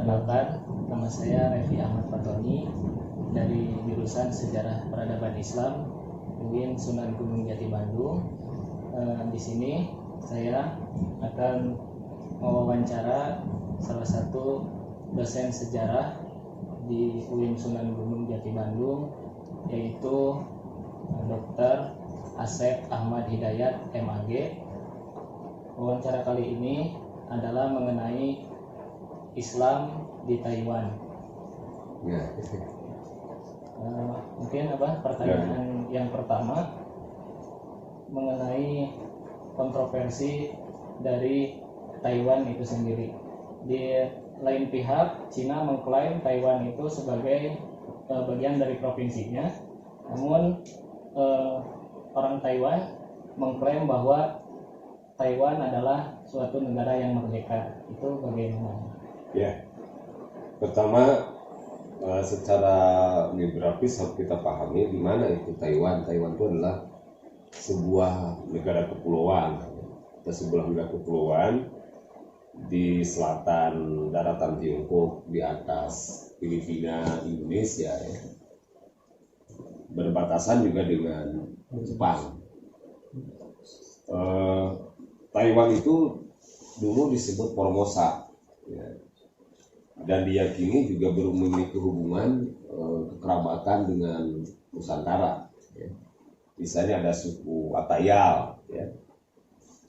Perkenalkan, nama saya Revi Ahmad Fatoni dari jurusan Sejarah Peradaban Islam UIN Sunan Gunung Jati Bandung. Di sini saya akan mewawancara salah satu dosen sejarah di UIN Sunan Gunung Jati Bandung, yaitu Dr. Asep Ahmad Hidayat MAG. Wawancara kali ini adalah mengenai Islam di Taiwan. Ya. Mungkin pertanyaan yang pertama mengenai kontroversi dari Taiwan itu sendiri. Di lain pihak, Cina mengklaim Taiwan itu sebagai bagian dari provinsinya, namun orang Taiwan mengklaim bahwa Taiwan adalah suatu negara yang merdeka. Itu bagaimana? Ya, pertama secara geografis harus kita pahami di mana itu Taiwan. Taiwan itu adalah sebuah negara kepulauan, atau sebuah negara kepulauan di selatan daratan Tiongkok, di atas Filipina, Indonesia, ya. Berbatasan juga dengan Jepang. Taiwan itu dulu disebut Formosa, ya. Dan diyakini juga memiliki hubungan kekerabatan dengan Nusantara, ya. Misalnya ada suku Atayal, ya,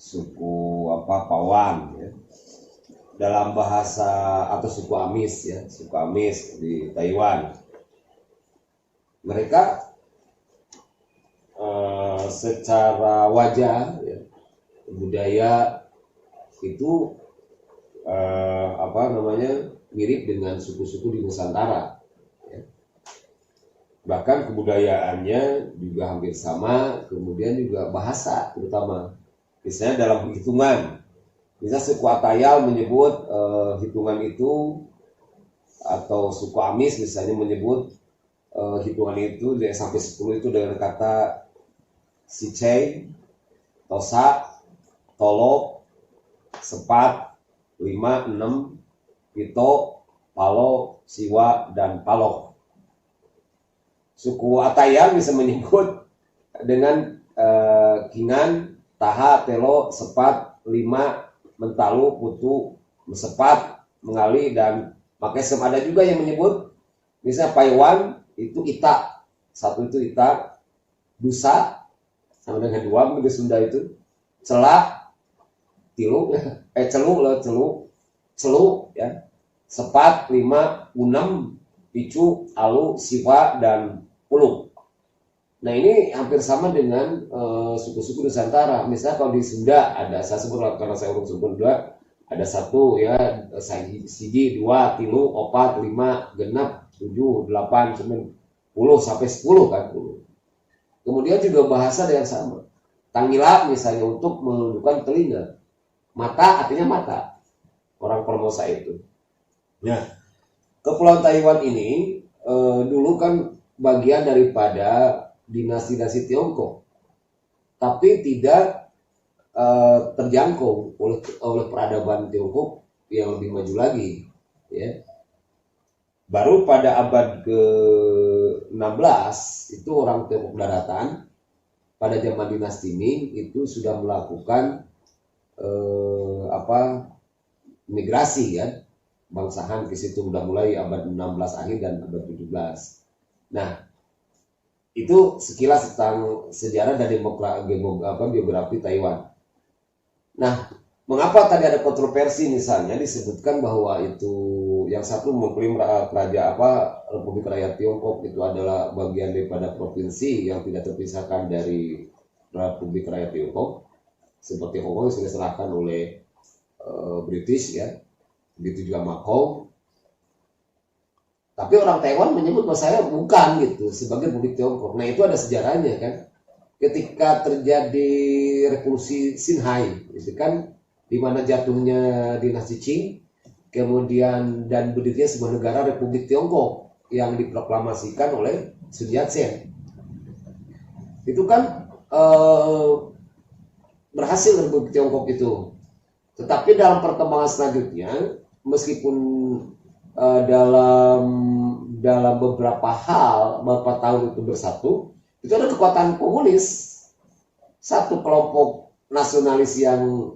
suku Pawan, ya. Dalam bahasa atau suku Amis, ya, suku Amis di Taiwan. Mereka secara wajah, ya, budaya itu mirip dengan suku-suku di Nusantara, ya. Bahkan kebudayaannya juga hampir sama, kemudian juga bahasa terutama. Misalnya dalam hitungan, misalnya suku Atayal menyebut hitungan itu, atau suku Amis misalnya menyebut hitungan itu dari sampai 10 itu dengan kata Sicei, Tosa, Tolo, Sepat, 5, 6, Pito, Palo, Siwa, dan Palo. Suku Atayal bisa menyebut dengan Kingan, Taha, Telo, Sepat, 5, Mentalu, Putu, Mesepat, Mengali, dan Makesem. Ada juga yang menyebut misalnya Paiwan itu Ita, satu itu Ita, Dusa sama dengan 2 di Sunda itu, Celak, Tilu, Celu, ya, Sepat, 5, Unem, Picu, Alu, Siwa, dan Puluk. Nah ini hampir sama dengan suku-suku Nusantara. Misalnya kalau di Sunda ada, saya sebut karena saya urut Sunda, ada 1, ya, siji, 2, tilu, 4, 5, genap, 7, 8, 9, 10 sampai 10 kan 10. Kemudian juga bahasa yang sama. Tangila misalnya untuk menunjukkan telinga. Mata artinya mata. Orang Formosa itu. Nah, Kepulauan Taiwan ini dulu kan bagian daripada dinasti-dinasti Tiongkok, tapi tidak terjangkau oleh peradaban Tiongkok yang lebih maju lagi, ya. Baru pada abad ke-16 itu orang Tiongkok daratan pada zaman dinasti Ming itu sudah melakukan migrasi, ya, bangsa Han ke situ, udah mulai abad 16 akhir dan abad 17. Nah, itu sekilas tentang sejarah dan geografi Taiwan. Nah, mengapa tadi ada kontroversi, misalnya disebutkan bahwa itu yang satu mengklaim Republik Rakyat Tiongkok itu adalah bagian daripada provinsi yang tidak terpisahkan dari Republik Rakyat Tiongkok, seperti Hong Kong sudah diserahkan oleh British, ya, begitu juga Macau. Tapi orang Taiwan menyebut bahwa saya bukan gitu sebagai Republik Tiongkok. Nah itu ada sejarahnya kan. Ketika terjadi revolusi Xinhai, itu kan di mana jatuhnya dinasti Qing, kemudian dan berdirinya sebuah negara Republik Tiongkok yang diproklamasikan oleh Sun Yat-sen. Itu kan berhasil Republik Tiongkok itu. Tetapi dalam perkembangan selanjutnya, meskipun dalam beberapa hal, beberapa tahun itu bersatu, itu ada kekuatan komunis, satu kelompok nasionalis yang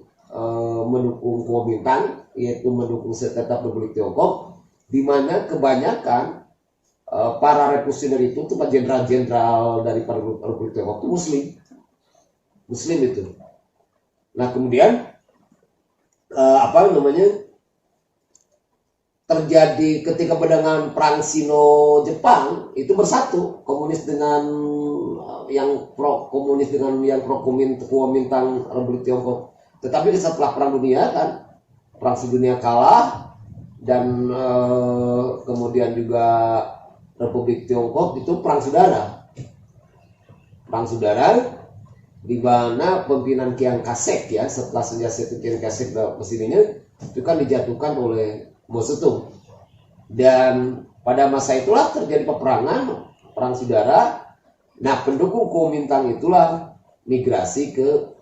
mendukung Kuomintang, yaitu mendukung tetap Republik Tiongkok, di mana kebanyakan para revolusioner itu jenderal-jenderal dari Republik Tiongkok itu Muslim itu. Nah kemudian terjadi ketika dengan perang Sino-Jepang itu bersatu komunis dengan yang pro komunis dengan yang pro Kuomintang Republik Tiongkok. Tetapi setelah perang dunia kan, perang dunia kalah dan kemudian juga Republik Tiongkok itu perang saudara di mana pimpinan Chiang Kai-shek ya, setelah senjata Chiang Kai-shek kesininya itu kan dijatuhkan oleh Mao Zedong, dan pada masa itulah terjadi perang saudara. Nah pendukung Kuomintang itulah migrasi ke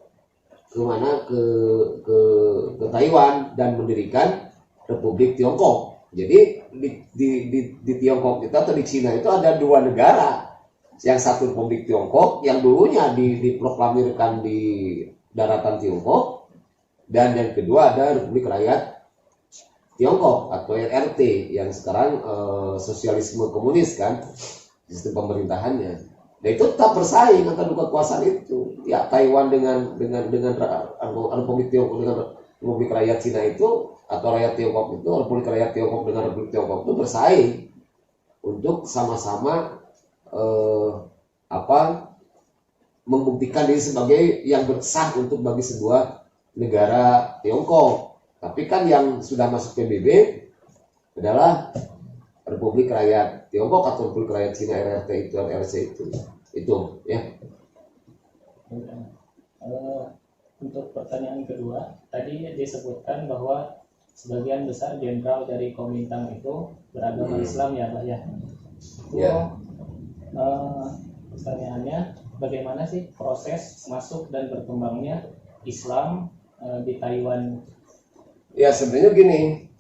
Taiwan dan mendirikan Republik Tiongkok. Jadi di Tiongkok itu atau di Cina itu ada dua negara. Yang satu Republik Tiongkok yang dulunya diproklamirkan di daratan Tiongkok, dan yang kedua ada Republik Rakyat Tiongkok atau RRT yang sekarang sosialisme komunis kan sistem pemerintahannya. Nah itu tetap bersaing antara dua kekuasaan itu. Ya Taiwan dengan Republik Tiongkok dengan Republik Rakyat Cina itu, atau Rakyat Tiongkok itu, Republik Rakyat Tiongkok dengan Republik Tiongkok itu bersaing untuk sama-sama membuktikan diri sebagai yang bersah untuk bagi sebuah negara Tiongkok. Tapi kan yang sudah masuk PBB adalah Republik Rakyat Tiongkok atau Republik Rakyat Cina RRT itu, RRC itu ya. Untuk pertanyaan kedua, tadi disebutkan bahwa sebagian besar jenderal dari Kuomintang itu beragama Islam ya Pak ya. Ya. Pertanyaannya, bagaimana sih proses masuk dan berkembangnya Islam di Taiwan? Ya sebenarnya gini,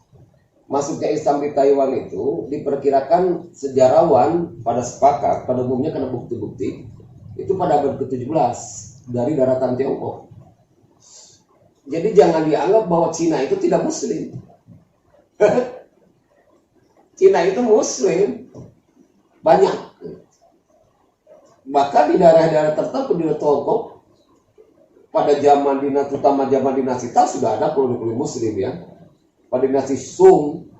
masuknya Islam di Taiwan itu diperkirakan sejarawan pada sepakat pada umumnya karena bukti-bukti itu pada abad ke-17 dari daratan Tiongkok. Jadi jangan dianggap bahwa Cina itu tidak Muslim. Cina itu Muslim banyak. Bahkan di daerah-daerah tertentu di Tiongkok pada zaman dinasti, terutama zaman dinasti Tang sudah ada koloni Muslim ya. Pada dinasti Sung,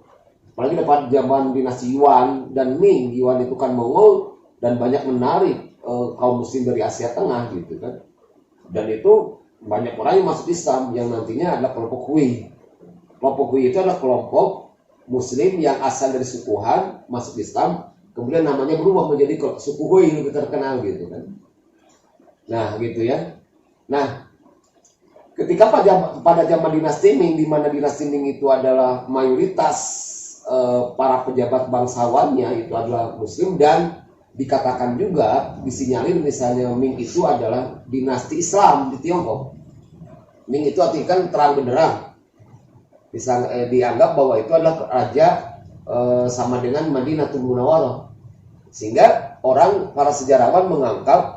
apalagi pada zaman dinasti Yuan dan Ming. Yuan itu kan Mongol dan banyak menarik kaum Muslim dari Asia Tengah gitu kan. Dan itu banyak orang yang masuk Islam yang nantinya adalah kelompok Hui. Kelompok Hui itu adalah kelompok Muslim yang asal dari suku Han masuk Islam. Kemudian namanya berubah menjadi suku Hui lebih terkenal gitu kan. Nah gitu ya. Nah ketika pada zaman dinasti Ming, di mana dinasti Ming itu adalah mayoritas para pejabat bangsawannya itu adalah Muslim, dan dikatakan juga disinyalir misalnya Ming itu adalah dinasti Islam di Tiongkok. Ming itu artinya kan terang benderang. Bisa dianggap bahwa itu adalah raja sama dengan Madinatul Munawwarah, sehingga para sejarawan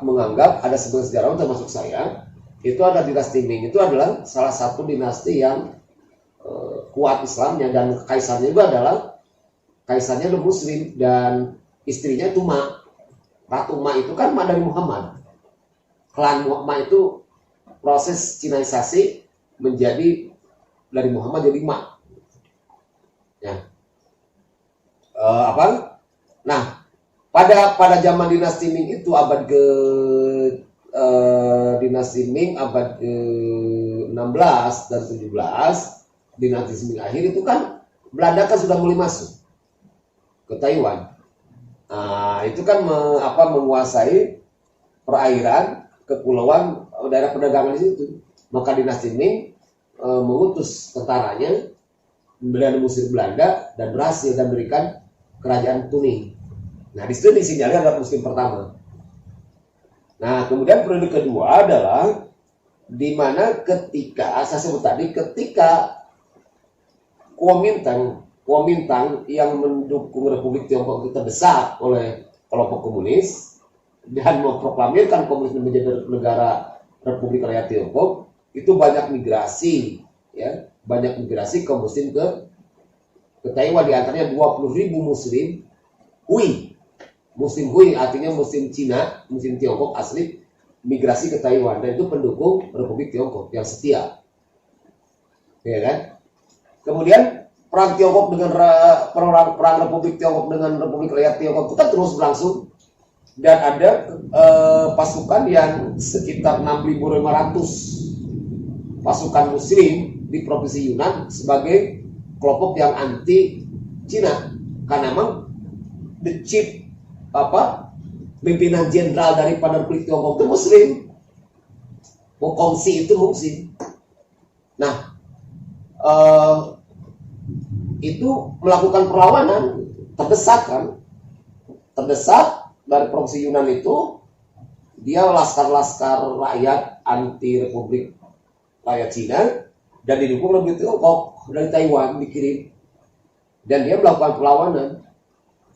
menganggap ada sebagian sejarawan termasuk saya itu ada dinasti Ming itu adalah salah satu dinasti yang kuat Islamnya, dan kaisarnya juga adalah Muslim dan istrinya Tuma. Ratu Ma itu kan Ma dari Muhammad. Klan Ma itu proses Cinaisasi menjadi dari Muhammad jadi Ma. Ya. Nah, pada zaman dinasti Ming itu abad ke dinasti Ming abad ke-16 dan 17, dinasti Ming akhir itu kan Belanda kan sudah mulai masuk ke Taiwan. Nah, itu kan menguasai perairan, kepulauan, daerah perdagangan di situ. Maka dinasti Ming mengutus tentaranya mengusir Belanda dan berhasil dan berikan kerajaan Tuning. Nah, di situ disinyalir adalah Muslim pertama. Nah, kemudian periode kedua adalah di mana ketika saya sebut tadi, ketika Kuomintang Kuomintang yang mendukung Republik Tiongkok itu terdesak oleh kelompok komunis dan memproklamirkan komunisme menjadi negara Republik Rakyat Tiongkok, itu banyak migrasi, ya, banyak migrasi kaum muslim ke Taiwan, di antaranya 20.000 muslim Hui. Muslim Hui artinya muslim Cina, muslim Tiongkok asli, migrasi ke Taiwan, dan itu pendukung Republik Tiongkok yang setia. Ya kan? Kemudian perang Tiongkok dengan perang Republik Tiongkok dengan Republik Rakyat Tiongkok itu kan terus berlangsung, dan ada pasukan yang sekitar 6.500 pasukan muslim di provinsi Yunnan sebagai kelompok yang anti Cina, karena memang the chief pimpinan jenderal daripada Republik Tiongkok itu muslim, Kongsi itu muslim. Nah, itu melakukan perlawanan, terdesak dari provinsi Yunnan itu, dia laskar-laskar rakyat anti Republik Rakyat Cina dan didukung oleh Tiongkok dari Taiwan dikirim, dan dia melakukan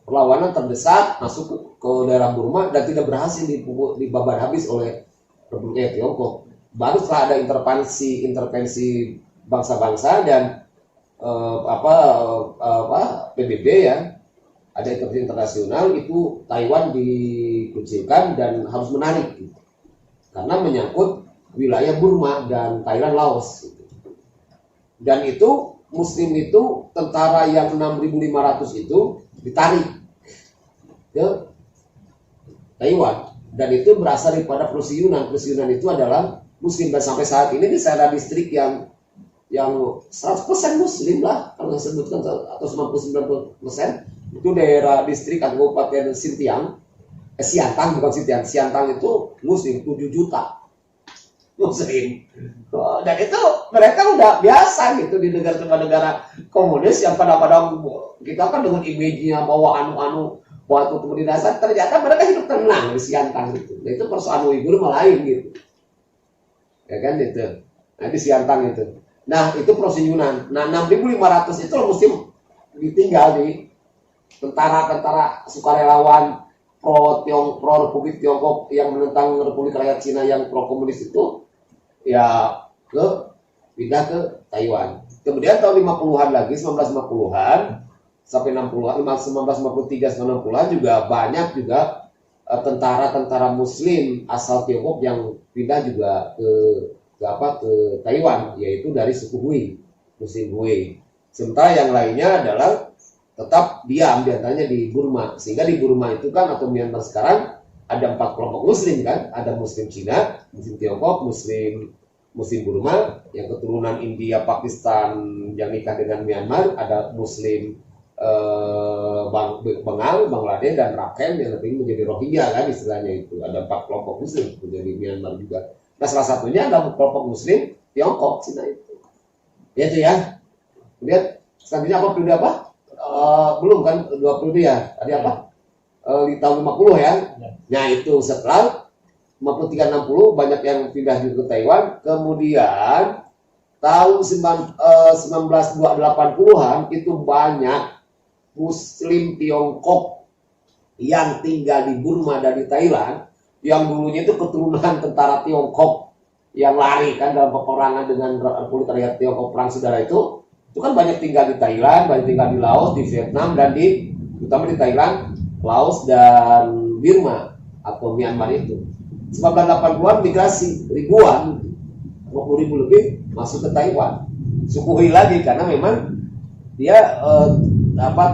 perlawanan terdesak masuk ke daerah Burma dan tidak berhasil dibabat habis oleh Republik Tiongkok. Baru setelah ada intervensi bangsa-bangsa dan PBB, ya, ada intervensi internasional, itu Taiwan dikucilkan dan harus menarik karena menyangkut wilayah Burma dan Thailand, Laos. Dan itu muslim itu, tentara yang 6.500 itu ditarik ke Taiwan, dan itu berasal daripada provinsi Yunnan. Provinsi Yunnan itu adalah muslim, dan sampai saat ini di daerah distrik yang 100% muslim lah, kalau disebutkan, atau 99% itu daerah distrik Kabupaten Siantang, bukan Sintiang, Siantang itu muslim 7 juta muslim. Dan itu mereka udah biasa gitu di negara komunis yang pada kita kan dengan image-nya bahwa anu waktu kemudian ternyata mereka hidup tenang di Siantang gitu. Nah, itu persoalan Uighur lain gitu, ya kan itu. Nah, di Siantang itu. Nah, itu provinsi Yunnan. Nah, 6.500 itu muslim ditinggal di tentara sukarelawan pro Republik Tiongkok yang menentang Republik Rakyat Cina yang pro komunis itu, ya pindah ke Taiwan. Kemudian tahun 50-an lagi, 1950-an sampai 60-an, 1953 1960-an juga banyak juga tentara muslim asal Tiongkok yang pindah juga ke Taiwan, yaitu dari suku Hui, muslim Hui. Sementara yang lainnya adalah tetap diam, diantaranya di Burma. Sehingga di Burma itu kan, atau Myanmar sekarang, ada 4 kelompok muslim kan, ada muslim Cina, muslim Tiongkok, muslim Burma, yang keturunan India, Pakistan yang nikah dengan Myanmar, ada muslim Bengal, Bangladesh, dan Rakhine yang lebih menjadi Rohingya kan istilahnya itu. Ada 4 kelompok muslim menjadi Myanmar juga. Nah, salah satunya adalah kelompok muslim Tiongkok Cina itu. Ya itu ya. Kemudian selanjutnya apa, periode apa? Belum kan, 2 periode ya. Tadi apa? Di tahun 50 ya. Nah, itu setelah 53-60 banyak yang pindah juga ke Taiwan. Kemudian tahun 1980-an itu banyak muslim Tiongkok yang tinggal di Burma dan di Thailand, yang dulunya itu keturunan tentara Tiongkok yang lari kan dalam peperangan dengan Republik Rakyat Tiongkok, perang saudara itu kan banyak tinggal di Thailand, banyak tinggal di Laos, di Vietnam, dan terutama di Thailand, Laos, dan Burma atau Myanmar itu. 1980-an migrasi ribuan, 50.000 lebih masuk ke Taiwan. Suku Hui lagi, karena memang dia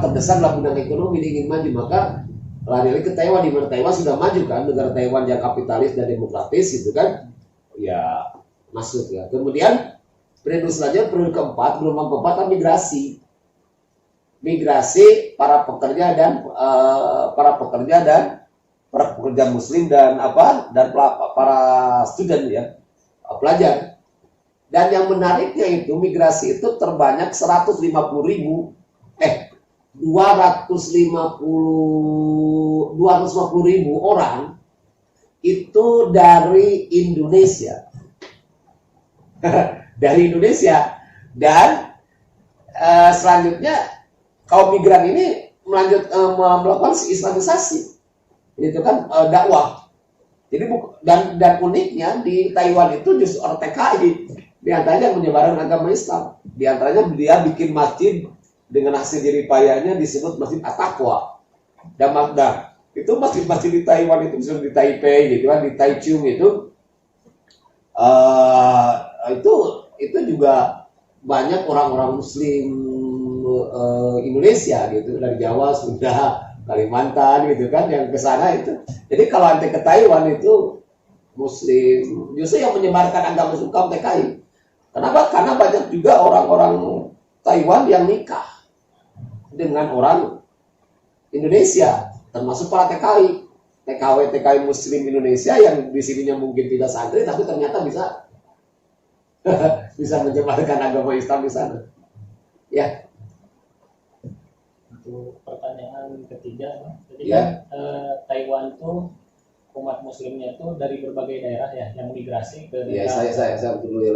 terdesak dalam bidang ekonomi, dia ingin maju, maka lari ke Taiwan, di mana Taiwan sudah maju kan, negara Taiwan yang kapitalis dan demokratis itu kan, ya masuk ya. Kemudian periode selanjutnya, periode keempat, gelombang keempat, migrasi para pekerja dan para pekerja muslim dan para student ya, pelajar. Dan yang menariknya itu, migrasi itu terbanyak 250.000 orang itu dari Indonesia. Dari Indonesia. Dan selanjutnya kaum migran ini melakukan islamisasi, itu kan dakwah. Jadi dan uniknya di Taiwan itu justru orang TKI di antaranya menyebarkan agama Islam. Di antaranya dia bikin masjid dengan hasil jeripayanya disebut Masjid At-Taqwa. Dan itu masjid-masjid di Taiwan itu, misalnya di Taipei gitu kan, di Taichung itu juga banyak orang-orang Muslim Indonesia gitu, dari Jawa, Sunda, Kalimantan gitu kan, yang ke sana itu. Jadi kalau ante ke Taiwan itu Muslim, justru yang menyebarkan agama Islam TKI. Kenapa? Karena banyak juga orang-orang Taiwan yang nikah dengan orang Indonesia, termasuk para TKI, TKI Muslim Indonesia yang di sininya mungkin tidak santri, tapi ternyata bisa bisa menyebarkan agama Islam di sana. Ya. Untuk pertanyaan ketiga, jadi Ya. Taiwan tuh umat Muslimnya tuh dari berbagai daerah ya yang migrasi ke Ya, daerah. saya dulu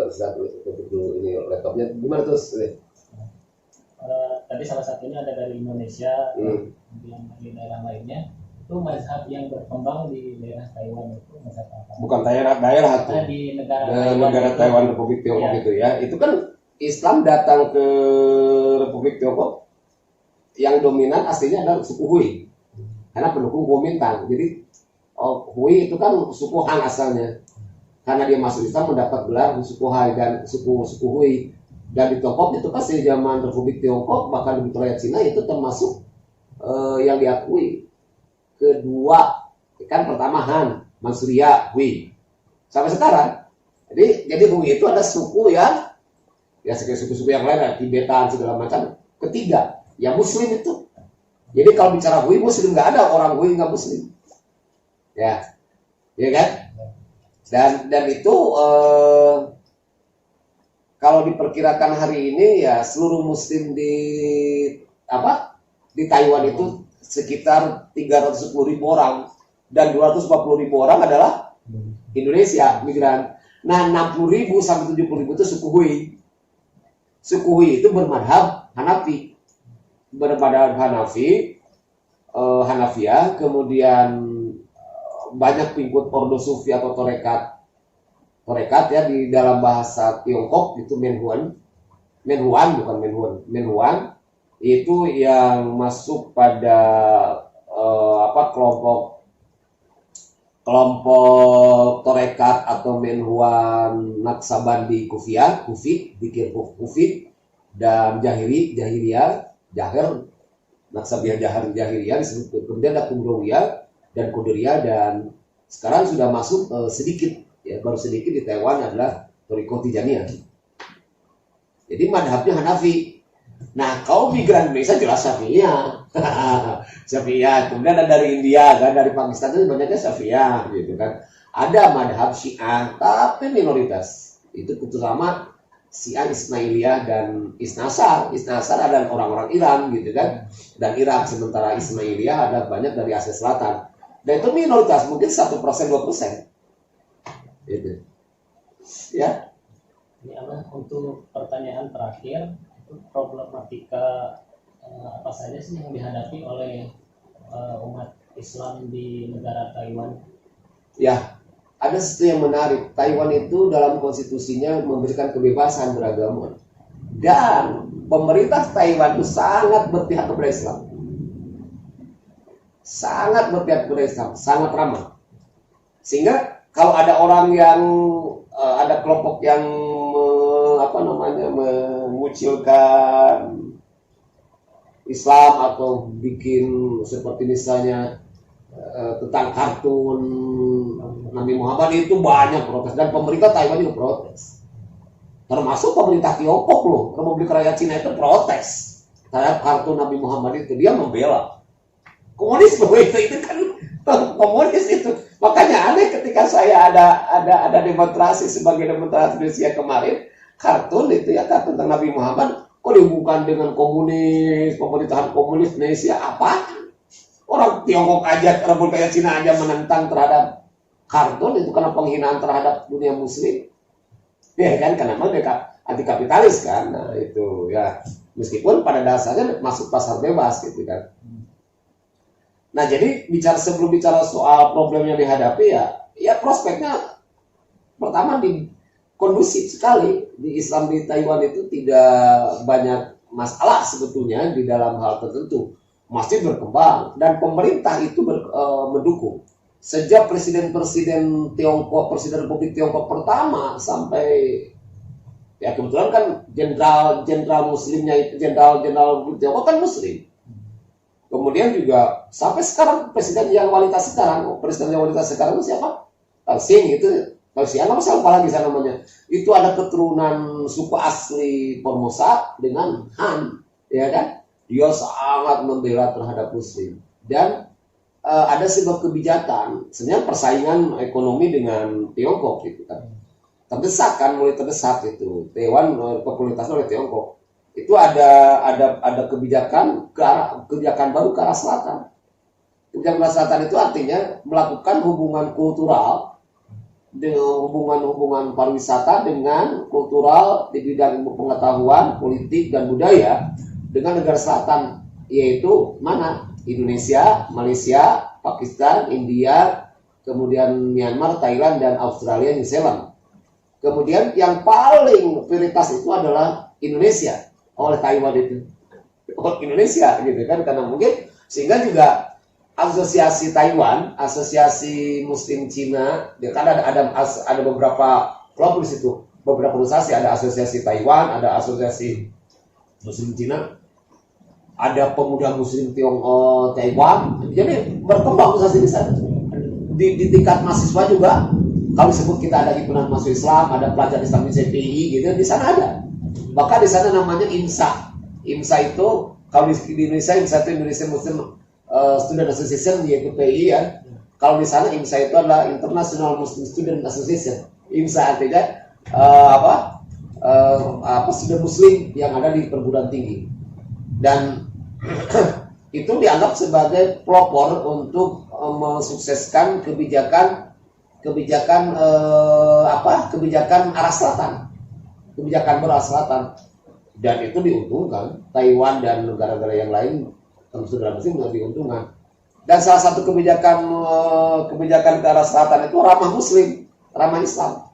ini laptopnya gimana terus? Tadi salah satunya ada dari Indonesia, kemudian dari daerah lainnya. Itu mazhab yang berkembang di daerah Taiwan itu mazhab apa? Bukan daerah itu. Di negara Negara Taiwan Republik Tiongkok itu ya. Itu kan Islam datang ke Republik Tiongkok, yang dominan aslinya adalah suku Hui, karena pendukung Kuomintang. Jadi Hui itu kan suku Han asalnya, karena dia masuk Islam mendapat gelar suku Hai dan suku Hui. Dan di Tiongkok itu pasti zaman Republik Tiongkok, bahkan di wilayah Cina itu termasuk yang diakui. Kedua kan pertama Han, Manchuria, Hui sampai sekarang. Jadi Hui itu ada suku yang ya seperti suku-suku yang lain, Tibetan segala macam. Ketiga ya Muslim itu. Jadi kalau bicara Hui Muslim, nggak ada orang Hui nggak Muslim. Ya kan? Dan itu kalau diperkirakan hari ini ya seluruh Muslim di Taiwan itu sekitar 310.000 orang, dan 240.000 orang adalah Indonesia migran. Nah 60.000 sampai 70.000 itu suku Hui. Suku Hui itu bermadhab Hanafi. Hanafiah, kemudian banyak pengikut ordo sufi atau torekat ya, di dalam bahasa Tiongkok itu Menhuan itu yang masuk pada kelompok torekat atau Menhuan Naksabandi Kufi, Dikir Kufi, dan Jahiriyah, Jahiriyah disebut. Kemudian ada Kumrowiyah dan Qadiriyah, dan sekarang sudah masuk baru sedikit di Taiwan adalah Toriko Tijaniyah. Jadi madhabnya Hanafi. Nah, kaum migran Indonesia jelas Syafi'iyah. Syafi'iyah. Kemudian ada dari India, kan, dari Pakistan itu banyaknya Syafi'iyah gitu kan. Ada madhab Syiah, tapi minoritas. Itu terutama Syiah Ismailiyah dan Isnasar. Isnasar adalah orang-orang Iran gitu kan, dan Irak. Sementara Ismailiyah ada banyak dari Asia Selatan. Dan itu minoritas, mungkin 1%, 2%. Gitu. Ya. Ini untuk pertanyaan terakhir, itu problematika apa saja sih yang dihadapi oleh umat Islam di negara Taiwan? Ya, ada sesuatu yang menarik. Taiwan itu dalam konstitusinya memberikan kebebasan beragama, dan pemerintah Taiwan itu sangat berpihak kepada Islam. Sangat berpihak kepada Islam, sangat ramah. Sehingga kalau ada orang yang ada kelompok yang mengucilkan Islam atau bikin seperti misalnya tentang kartun Nabi Muhammad, itu banyak protes, dan pemerintah Taiwan juga protes. Termasuk pemerintah Tiongkok loh, Republik Rakyat Cina itu protes terhadap kartun Nabi Muhammad itu. Dia membela komunis loh, itu kan komunis itu. Makanya aneh ketika saya ada demonstrasi sebagai demonstrasi Indonesia kemarin, kartun itu ya, kartun tentang Nabi Muhammad kok dihubungkan dengan komunis, pemerintahan komunis Indonesia. Apa? Orang Tiongkok aja, Republik Rakyat Cina aja menentang terhadap kartun itu karena penghinaan terhadap dunia Muslim. Ya kan, karena mereka anti kapitalis kan. Nah itu ya. meskipun pada dasarnya masuk pasar bebas gitu kan. Nah jadi sebelum bicara soal problem yang dihadapi ya prospeknya pertama kondusif sekali di Islam di Taiwan itu tidak banyak masalah sebetulnya di dalam hal tertentu, masih berkembang dan pemerintah itu mendukung. Sejak presiden Republik Tiongkok pertama sampai ya kebetulan kan jenderal Tiongkok kan muslim. Kemudian juga sampai sekarang presiden yang kualitas sekarang itu siapa? Xing itu apa lagi sana namanya? Itu ada keturunan suku asli Formosa dengan Han, ya kan? Dia sangat membela terhadap muslim dan ada sebuah kebijakan, sebenarnya persaingan ekonomi dengan Tiongkok gitu kan. Mulai terdesak itu. Taiwan popularitasnya oleh Tiongkok. Itu ada kebijakan baru ke arah selatan. Kebijakan ke arah selatan itu artinya melakukan hubungan kultural dengan hubungan pariwisata dengan kultural di bidang pengetahuan, politik dan budaya dengan negara selatan, yaitu mana? Indonesia, Malaysia, Pakistan, India, kemudian Myanmar, Thailand dan Australia, New Zealand. Kemudian yang paling prioritas itu adalah Indonesia oleh Taiwan itu. Indonesia gitu kan, karena mungkin sehingga juga asosiasi Taiwan, asosiasi Muslim Cina, ya kan ada beberapa kelompok di situ, beberapa organisasi, ada asosiasi Taiwan, ada asosiasi Muslim Cina, ada pemuda Muslim Taiwan, jadi berkembang asosiasi di sana. Di tingkat mahasiswa juga, kalau disebut kita ada himpunan mahasiswa Islam, ada pelajar Islam di CPI, gitu, di sana ada. Maka di sana namanya IMSA. IMSA itu kalau di Indonesia, IMSA itu Indonesia Muslim Student Association, yaitu PI ya. Kalau di sana IMSA itu adalah International Muslim Student Association. IMSA artinya student Muslim yang ada di perguruan tinggi. Dan itu dianggap sebagai pelopor untuk mensukseskan kebijakan arah selatan, kebijakan berarah selatan, dan itu diuntungkan Taiwan dan negara-negara yang lain, tentu negara Muslim diuntungkan. Dan salah satu kebijakan ke arah selatan itu ramah Muslim, ramah Islam,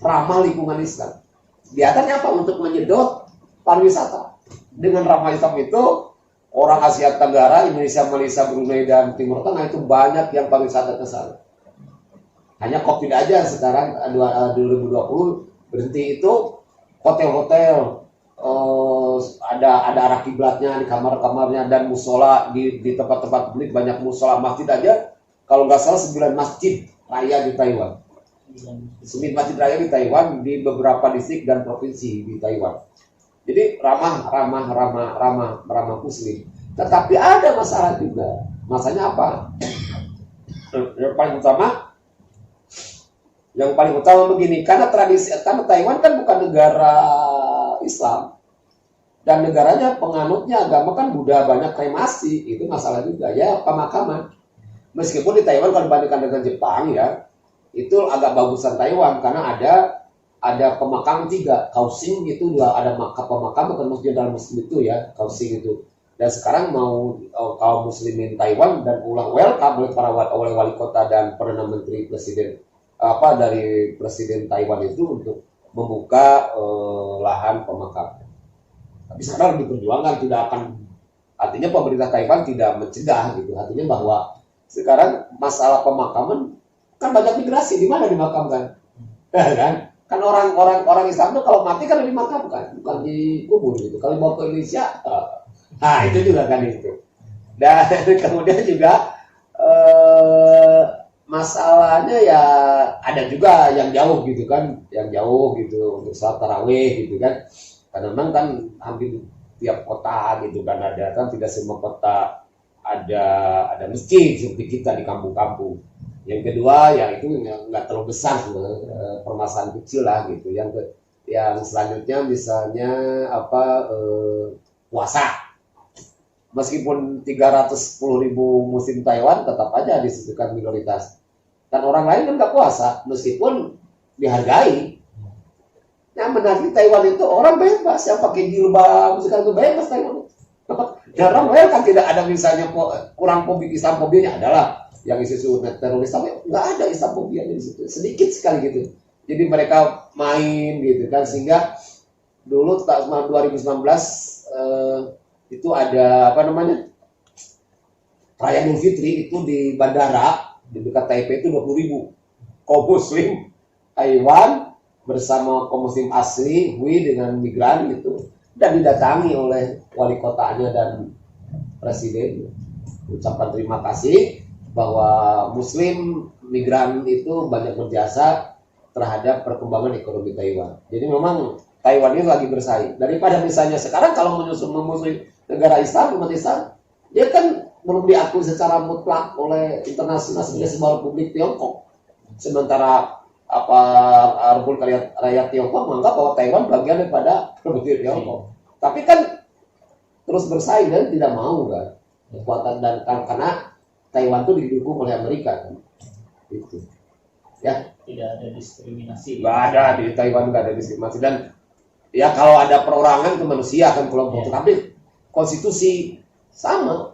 ramah lingkungan Islam. Biasanya apa? Untuk menyedot pariwisata. Dengan ramah Islam itu orang Asia Tenggara, Indonesia, Malaysia, Brunei dan Timur Tengah itu banyak yang pariwisata ke sana. Hanya COVID aja sekarang 2020 berhenti itu hotel-hotel, ada arah kiblatnya di kamar-kamarnya dan musola di tempat-tempat publik, banyak musola, masjid aja kalau nggak salah 9 masjid raya di Taiwan. 9 masjid raya di Taiwan di beberapa distrik dan provinsi di Taiwan. Jadi ramah Muslim. Tetapi ada masalah juga. Masalahnya apa? Yang paling utama begini, karena Taiwan kan bukan negara Islam dan negaranya penganutnya agama kan Buddha, banyak kremasi, itu masalah juga ya, pemakaman. Meskipun di Taiwan kalau dibandingkan dengan Jepang ya, itu agak bagusan Taiwan karena ada pemakaman 3, Kaohsiung itu juga ada pemakaman termasuk dalam Muslim itu ya, Kaohsiung itu. Dan sekarang mau kaum muslimin Taiwan dan ulang welcome oleh wali kota dan perdana menteri dari presiden Taiwan itu untuk membuka lahan pemakaman. Tapi sekarang diperjuangkan, tidak akan, artinya pemerintah Taiwan tidak mencegah gitu. Artinya bahwa sekarang masalah pemakaman kan banyak migrasi, di mana dimakamkan, kan orang Islam itu kalau mati kan dimakamkan, bukan dikubur gitu. Kalau bawa ke Indonesia, itu juga kan itu. Dan kemudian juga masalahnya ya ada juga yang jauh gitu kan, untuk salat tarawih gitu kan. Karena memang kan hampir tiap kota gitu kan ada, kan tidak semua kota ada masjid seperti kita di kampung-kampung. Yang kedua ya itu nggak terlalu besar, permasalahan kecil lah gitu. Yang selanjutnya misalnya puasa. Meskipun 310.000 Muslim Taiwan tetap aja disebutkan minoritas. Dan orang lain kan nggak puasa, meskipun dihargai. Nah menarik Taiwan itu orang bebas yang pakai jilbab sekarang itu bebas Taiwan. Jarang kan tidak ada misalnya kurang Islamofobianya adalah yang isu teroris, tapi nggak ada Islamofobianya di situ, sedikit sekali gitu. Jadi mereka main gitu kan, sehingga dulu tahun 2019 itu ada apa namanya perayaan Idul Fitri itu di bandara di dekat Taipei itu 20.000 kaum muslim Taiwan bersama kaum muslim asli Hui dengan migran gitu, dan didatangi oleh wali kotanya dan presiden, ucapan terima kasih bahwa muslim migran itu banyak berjasa terhadap perkembangan ekonomi Taiwan. Jadi memang Taiwan ini lagi bersaing. Daripada misalnya sekarang kalau memusuhi negara Islam, umat Islam, dia kan belum diakui secara mutlak oleh internasional sebagai sebuah republik Tiongkok. Sementara Republik Rakyat Tiongkok menganggap bahwa Taiwan bagian daripada republik Tiongkok. Tapi kan terus bersaing dan tidak mau kan kekuatan, dan karena Taiwan itu didukung oleh Amerika kan. Itu. Ya, tidak ada diskriminasi. Nggak ada di Taiwan, nggak ada diskriminasi, dan ya kalau ada perorangan ke manusia kan kelompok, tapi konstitusi sama.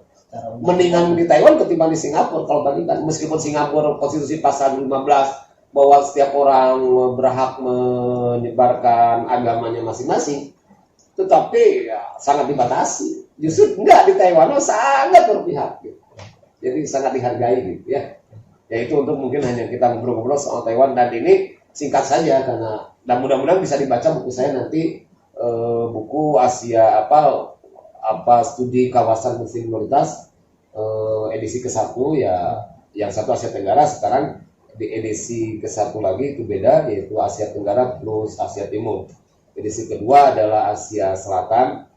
Mendingan di Taiwan ketimbang di Singapura kalau bandingkan. Meskipun Singapura konstitusi pasal 15 bahwa setiap orang berhak menyebarkan agamanya masing-masing, tetapi ya, sangat dibatasi. Justru enggak, di Taiwan sangat berpihak gitu. Jadi sangat dihargai gitu ya. Ya itu untuk mungkin hanya kita ngobrol-ngobrol soal Taiwan, dan ini singkat saja karena dan mudah-mudahan bisa dibaca buku saya nanti, buku Asia studi kawasan muslim minoritas, edisi ke-1 ya, yang satu Asia Tenggara, sekarang di edisi ke-1 lagi itu beda, yaitu Asia Tenggara plus Asia Timur. Edisi kedua adalah Asia Selatan,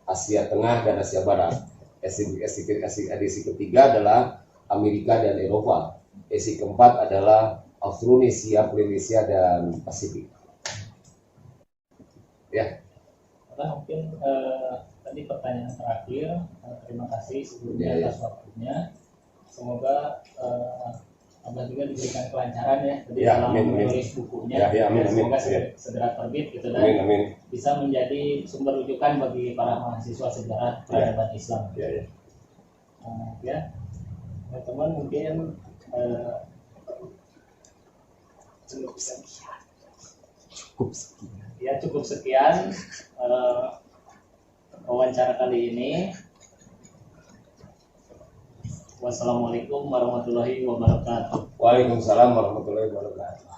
Asia Tengah, dan Asia Barat. Edisi ketiga adalah Amerika dan Eropa. Edisi keempat adalah Austronesia, Polinesia, dan Pasifik. Ya. Mungkin tadi pertanyaan terakhir. Terima kasih sebelumnya atas waktunya. Semoga Abah juga diberikan kelancaran ya dalam menulis bukunya. Semoga segera terbit gitu, dan bisa menjadi sumber rujukan bagi para mahasiswa sejarah peradaban Islam. Ya, teman-teman mungkin cukup sekian wawancara kali ini. Wassalamualaikum warahmatullahi wabarakatuh. Waalaikumsalam warahmatullahi wabarakatuh.